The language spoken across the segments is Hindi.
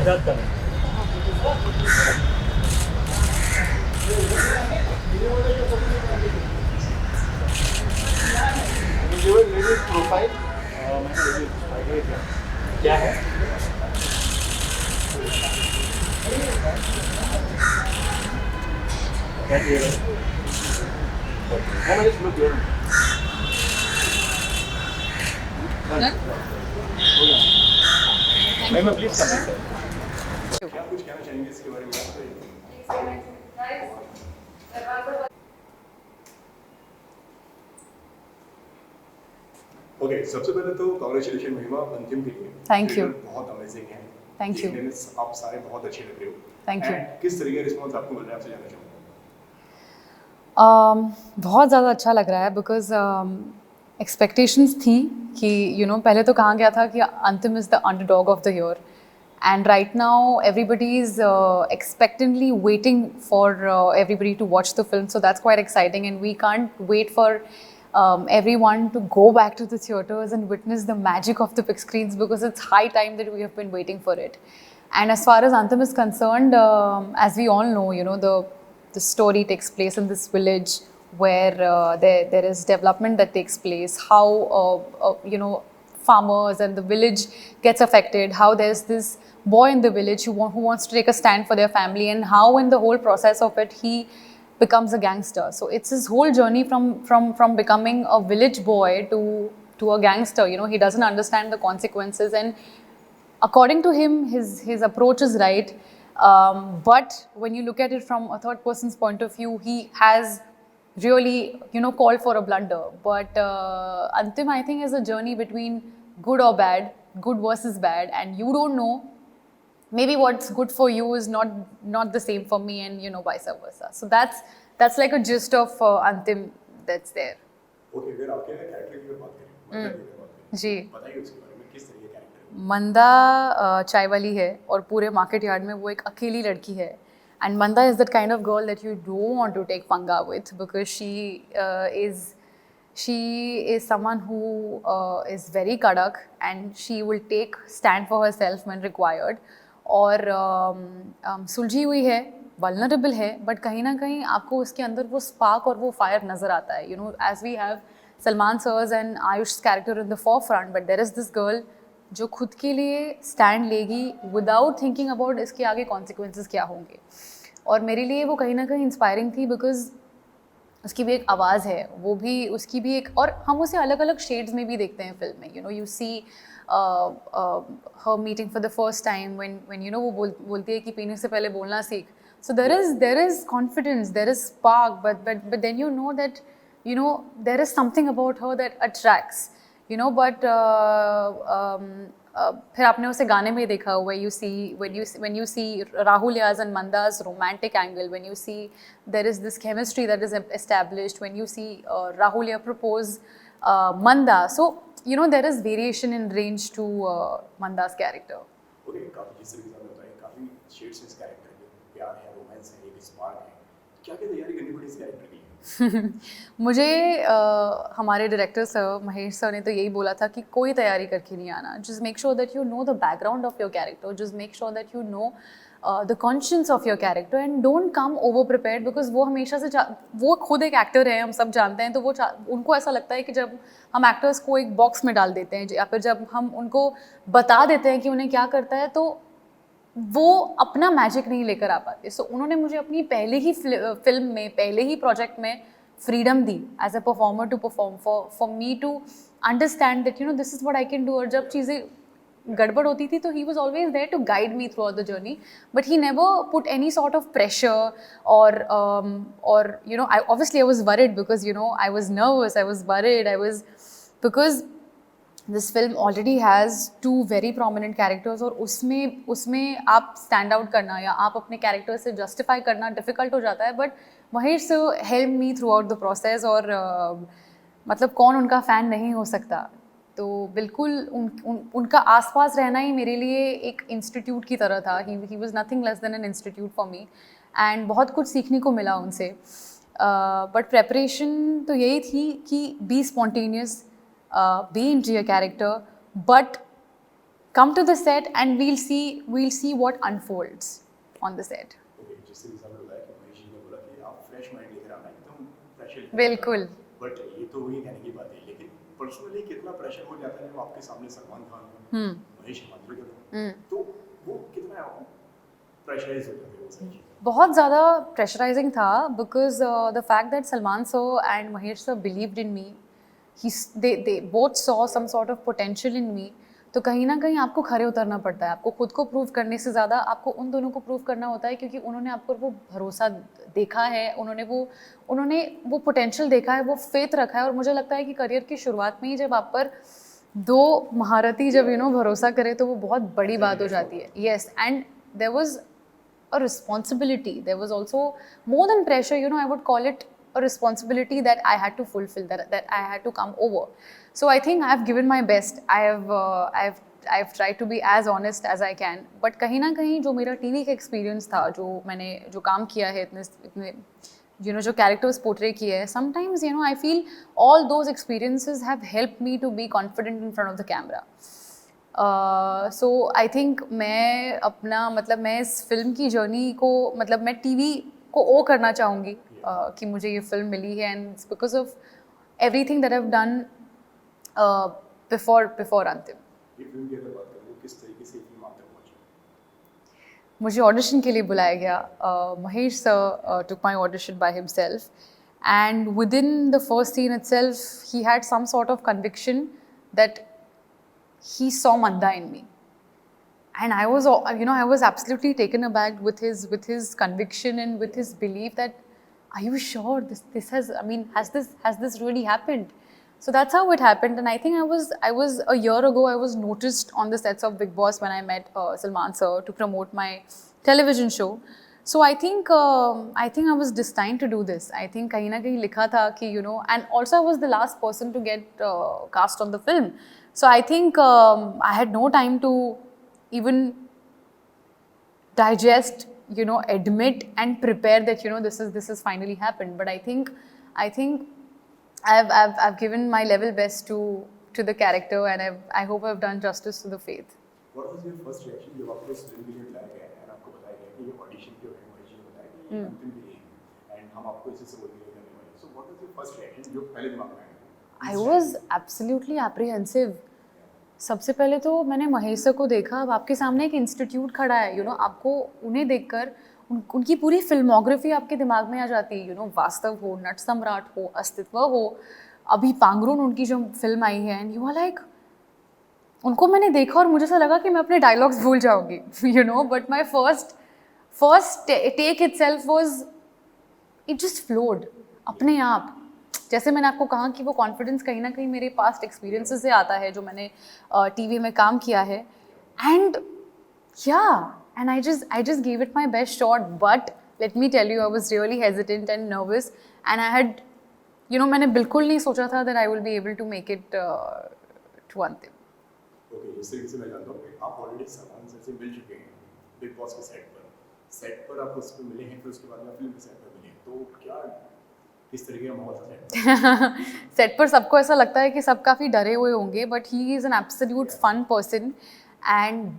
सिद्धार्थ का नहीं। प्रोफाइल क्या है? क्या चाहिए? मैं just look here. मैं प्लीज कमेंट क्या कुछ कहना चाहेंगे इसके बारे में? ओके, सबसे पहले तो कांग्रेचुलेशन महिमा अंतिम के लिए। Thank you. बहुत अमेजिंग है। Thank you. आप सारे बहुत अच्छे लग रहे हो। Thank you. किस तरीके का रिस्पॉन्स आपको मिल रहा है, आपसे जानना चाहूँगा। बहुत ज़्यादा अच्छा लग रहा है बिकॉज एक्सपेक्टेशंस थी कि पहले तो कहा गया था कि Antim is the underdog of the year and right now everybody is expectantly waiting for everybody to watch the film, so that's quite exciting and we can't wait for everyone to go back to the theaters and witness the magic of the big screens because it's high time that we have been waiting for it. And as far as Antim is concerned, as we all know, the story takes place in this village where there is development that takes place, how farmers and the village gets affected, how there's this boy in the village who wants to take a stand for their family, and how in the whole process of it he becomes a gangster. So it's his whole journey from becoming a village boy to a gangster. He doesn't understand the consequences, and according to him, his approach is right. But when you look at it from a third person's point of view, he has really called for a blunder. But Antim, I think, is a journey between good or bad, good versus bad, and you don't know, maybe what's good for you is not the same for me, and vice versa. So that's like a gist of Antim that's there. Okay, अगर आपके कैरेक्टर की बात करें, मंदा की बात करें, जी। बताइए उसके बारे में, किस तरह के कैरेक्टर है? मंदा चाय वाली है और पूरे मार्केट यार्ड में वो एक अकेली लड़की है, and Manda is that kind of girl that you don't want to take panga with because she is someone who is very kadak, and she will take stand for herself when required. और सुलझी हुई है, वल्नरेबल है, बट कहीं ना कहीं आपको उसके अंदर वो स्पार्क और वो फायर नज़र आता है. As we have Salman sirs and Ayush character in the forefront, but there is this girl जो खुद के लिए स्टैंड लेगी विदाउट थिंकिंग अबाउट इसके आगे कॉन्सिक्वेंसेस क्या होंगे. और मेरे लिए वो कहीं ना कहीं इंस्पायरिंग थी बिकॉज उसकी भी एक आवाज़ है, वो भी उसकी भी एक, और हम उसे अलग अलग शेड्स में भी देखते हैं फिल्म में. You see her meeting for the first time when वो बोलती है कि पीने से पहले बोलना सीख. So there is confidence, there is spark, but then you know that there is something about her that attracts. But फिर आपने उसे गाने में देखा हुआ, when you see Rahul Yaz and Manda's romantic angle, when you see there is this chemistry that is established, when you see Rahul Yaz propose Manda, so there is variation in range to Manda's character. Okay, काफी जिस तरीके से आपने बताया, काफी शेड्स इस कैरेक्टर में, प्यार है, रोमांस है, एक स्पार्क है, क्या क्या तैयारी करनी पड़ी इस कैरेक्टर के लिए? मुझे हमारे डायरेक्टर सर महेश सर ने तो यही बोला था कि कोई तैयारी करके नहीं आना, just make sure that you know the background of your character, just make sure that you know the conscience of your character, and don't come over prepared because वो हमेशा से वो खुद एक एक्टर है, हम सब जानते हैं, तो वो उनको ऐसा लगता है कि जब हम एक्टर्स को एक बॉक्स में डाल देते हैं या फिर जब हम उनको बता देते हैं कि उन्हें क्या करता है, तो वो अपना मैजिक नहीं लेकर आ पाते. सो उन्होंने मुझे अपनी पहले ही फिल्म में, पहले ही प्रोजेक्ट में फ्रीडम दी as a performer to perform, for me to understand that this is what I can do. और जब चीज़ें गड़बड़ होती थी तो ही was always there to guide me throughout the journey, but he never put any sort of pressure और obviously I was worried because I was nervous, I was worried, because this film already has two very prominent characters, और उसमें आप stand out करना या आप अपने character से justify करना difficult हो जाता है. बट महेश से help me throughout the process, और मतलब कौन उनका फ़ैन नहीं हो सकता. तो बिल्कुल उनका आसपास रहना ही मेरे लिए एक इंस्टीट्यूट की तरह था. He was nothing less than an institute for me, and बहुत कुछ सीखने को मिला उनसे. बट प्रेपरेशन तो यही थी कि be spontaneous, be into your character, but come to the set and we'll see what unfolds on the set. Okay, जिससे एग्जाम्पल बताया कि महेश जी ने बोला कि आप फ्रेश माइंड लेकर आना, एकदम फ्रेश लेकर बिल्कुल। बट ये तो वही कहने की बात है, लेकिन पर्सनली कितना प्रेशर हो जाता है जब आपके सामने सलमान खान हो, हम्म महेश मांजरेकर हो, हम्म तो वो कितना प्रेशराइज हो जाते हैं वो सारी चीज़ें। बहुत ज़्यादा प्रेशराइजिंग था because the fact that Salman sir and Mahesh sir believed in me, they both saw some sort of potential in me. तो कहीं ना कहीं आपको खरे उतरना पड़ता है, आपको खुद को प्रूव करने से ज़्यादा आपको उन दोनों को प्रूव करना होता है, क्योंकि उन्होंने आपको वो भरोसा देखा है, उन्होंने वो पोटेंशियल देखा है, वो फेथ रखा है। और मुझे लगता है कि करियर की शुरुआत में ही जब आप पर दो महारथी जब भरोसा करे तो वो बहुत बड़ी बात हो जाती है। Yes, and there was a responsibility. There was also more than pressure, I would call it a responsibility that I had to fulfill, that I had to come over. So I think I have given my best. I've tried to be as honest as I can. But कहीं ना कहीं जो मेरा टीवी का एक्सपीरियंस था, जो काम किया है, इतने जो characters portray किए हैं, sometimes I feel all those experiences have helped me to be confident in front of the camera. So I think मैं इस फिल्म की जर्नी को मैं टीवी को ओ करना चाहूँगी कि मुझे ये फिल्म मिली है, and it's because of everything that I have done before अंतिम। ये फिल्म की अगर बात करें तो किस तरीके से फिल्म आप तक पहुंची? मुझे ऑडिशन के लिए बुलाया गया। Mahesh sir took my audition by himself, and within the first scene itself he had some sort of conviction that he saw Manda in me, and I was absolutely taken aback with his conviction and with his belief that, are you sure this has this really happened? So that's how it happened. And I think I was a year ago, I was noticed on the sets of Big Boss when I met Salman sir to promote my television show. So I think I was destined to do this. I think kahin na kahin likha tha ki and also I was the last person to get cast on the film. So I think I had no time to even digest, admit and prepare that this has finally happened. But I think I've given my level best to the character, and I hope I've done justice to the faith. What was your first reaction जब आपको इस फिल्म के लिए बुलाया गया और आपको बताया गया कि ये ऑडिशन जो है महेश जी ने बताया कि ये अंतिम के लिए है एंड हम आपको इसी से रोल प्ले करने वाले हैं, so what was your first reaction जो पहले दिमाग में आया? I was absolutely apprehensive. सबसे पहले तो मैंने महेश सर को देखा। अब आपके सामने एक इंस्टीट्यूट खड़ा है, आपको उन्हें देखकर उनकी पूरी फिल्मोग्राफी आपके दिमाग में आ जाती है। वास्तव हो, नट सम्राट हो, अस्तित्व हो, अभी पांगरून उनकी जो फिल्म आई है, एंड यू आर लाइक, उनको मैंने देखा और मुझे ऐसा लगा कि मैं अपने डायलॉग्स भूल जाऊंगी, but my first take itself was, it just flowed अपने आप। जैसे मैंने आपको कहा कि वो कॉन्फिडेंस कहीं ना कहीं मेरे पास्ट एक्सपीरियंसेस से आता है, जो मैंने टीवी में काम किया है, and I just give it my best shot. But let me tell you, I was really hesitant and nervous, and I had मैंने बिल्कुल नहीं सोचा था that I will be able to make it to Antim. Okay, जिस तरीके से मैं जानता हूँ कि आप ऑलरेडी सलमान सर से मिल चुके हैं बिग बॉस के सेट पर आप उस पर मिले हैं, फिर उसके बाद में फिल्म के सेट पर मिले, तो क्या किस तरीके का माहौल था सेट पर? सबको ऐसा लगता है कि सब काफ़ी डरे हुए होंगे, but he is an absolute fun person, and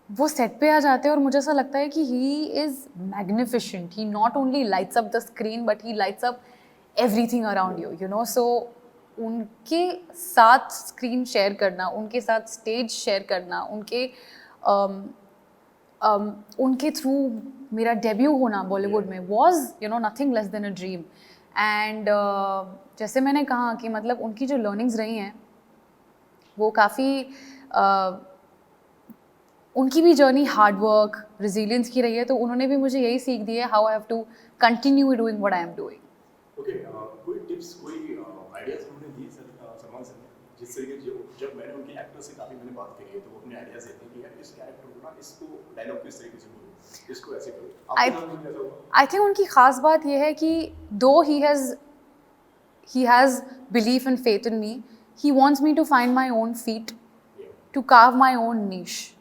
वो सेट पे आ जाते हैं और मुझे ऐसा लगता है कि he is magnificent. He not only lights up the screen, but he lights up everything around you. So उनके साथ स्क्रीन शेयर करना, उनके साथ स्टेज शेयर करना, उनके थ्रू मेरा डेब्यू होना बॉलीवुड में was nothing less than a dream. And जैसे मैंने कहा कि उनकी जो लर्निंग्स रही हैं वो काफ़ी उनकी भी जर्नी हार्ड वर्क, रेजिलियंस की रही है, तो उन्होंने भी मुझे यही सीख दी है, how I have to continue doing what I am doing. Okay, कोई टिप्स, कोई आइडियाज उन्होंने दिए सलमान सर ने, जिस तरीके जब मैंने उनकी एक्टर से काफ़ी मैंने बात करी है, तो वो अपने आइडियाज देते हैं कि यार इस कैरेक्टर को ना, इसको डायलॉग किस तरीके से बोलो, इसको ऐसे करो, आपके साथ भी ऐसा हुआ? आई थिंक उनकी ख़ास बात यह है कि दो he has belief and faith in me, he wants me to find my own feet, to carve my own niche.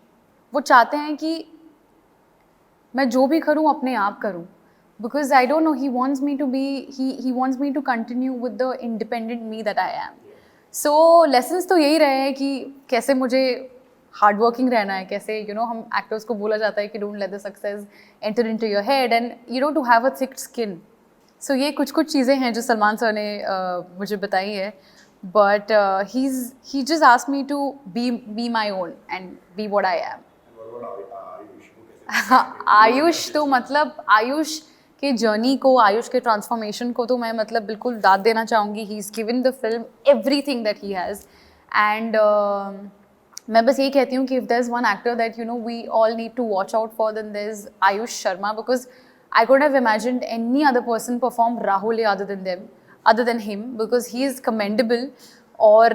वो चाहते हैं कि मैं जो भी करूँ अपने आप करूँ, because I don't know, he wants me to continue with the independent me that I am. So lessons तो यही रहे हैं कि कैसे मुझे हार्ड वर्किंग रहना है, कैसे हम एक्टर्स को बोला जाता है कि don't let the success enter into your head and to have a thick skin. So ये कुछ कुछ चीज़ें हैं जो सलमान सर ने मुझे बताई है. But he just asked me to be my own and be what I am. Ayush को कैसे आयुष तो मतलब आयुष के जर्नी को, आयुष के ट्रांसफॉर्मेशन को तो मैं मतलब बिल्कुल दाद देना चाहूँगी. He is given the film everything that he has. And मैं बस यही कहती हूँ कि if there is one actor that we all need to watch out for, then there is Ayush Sharma, because I couldn't have imagined any other person perform Rahul other than him, because he is commendable. और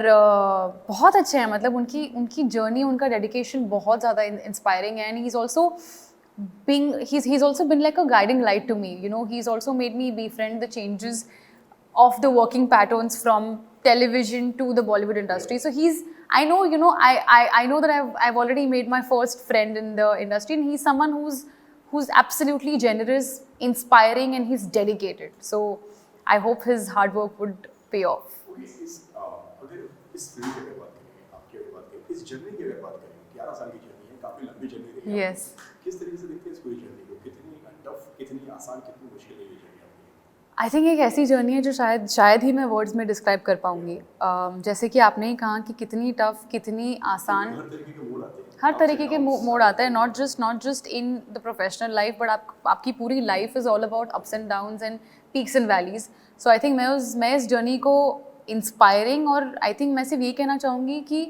बहुत अच्छे हैं, मतलब उनकी जर्नी, उनका डेडिकेशन बहुत ज़्यादा इंस्पायरिंग है. And he's also been like a guiding light to me. He's also made me befriend the changes of the working patterns from television to the Bollywood industry. So I know, I know that I've already made my first friend in the industry, and he's someone who's absolutely generous, inspiring, and he's dedicated. So I hope his hard work would pay off. Okay, अगर इस फिल्म की अगर बात करें, आपकी अगर बात करें, इस जर्नी की अगर बात करें, 11 साल की जर्नी है, काफ़ी लंबी जर्नी रही है. Yes. किस तरीके से देखते हैं इस पूरी जर्नी को? कितनी टफ, कितनी आसान, कितनी मुश्किल है ये जर्नी आपकी? आई थिंक एक ऐसी जर्नी है जो शायद ही मैं वर्ड्स में डिस्क्राइब कर पाऊँगी. जैसे कि आपने ही कहा कि कितनी टफ, कितनी आसान, हर तरीके के मोड़ आते हैं. हर तरीके के मोड आता है. Not just in the professional life, but आपकी पूरी life is all about ups and downs and peaks and valleys. So I think मैं इस जर्नी को इंस्पायरिंग, और आई थिंक मैं सिर्फ यही कहना चाहूँगी कि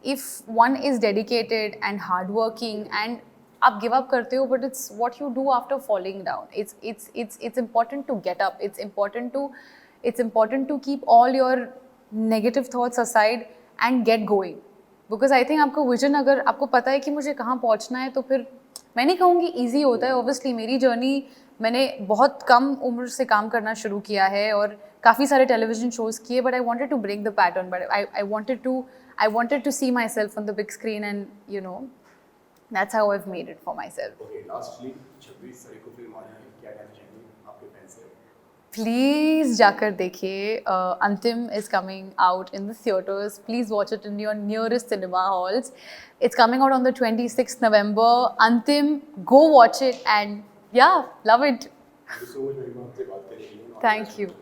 if one is dedicated and hard working and आप गिव अप करते हो, but it's what you do after falling down. It's important to get up. It's important to keep all your negative thoughts aside and get going. Because I think आपको विजन, अगर आपको पता है कि मुझे कहाँ पहुँचना है, तो फिर मैं नहीं कहूँगी ईजी होता है. ऑब्वियसली मेरी जर्नी, मैंने बहुत कम उम्र से काम करना शुरू किया है और काफ़ी सारे टेलीविजन शोज़ किए, but I wanted to break the pattern. But I wanted to see myself on the big screen, and that's how I have made it for myself. Okay, lastly 26 तारीख को फिल्म आनी है, क्या कहना चाहेंगे आपके फैंस से? प्लीज़ जाकर देखिए. अंतिम is coming out in the theatres. Please watch it in your nearest cinema halls. It's coming out on the 26th November. अंतिम, गो वॉच इट एंड या love it. Thank you so much मेरी आपसे बात करने के लिए. Thank you.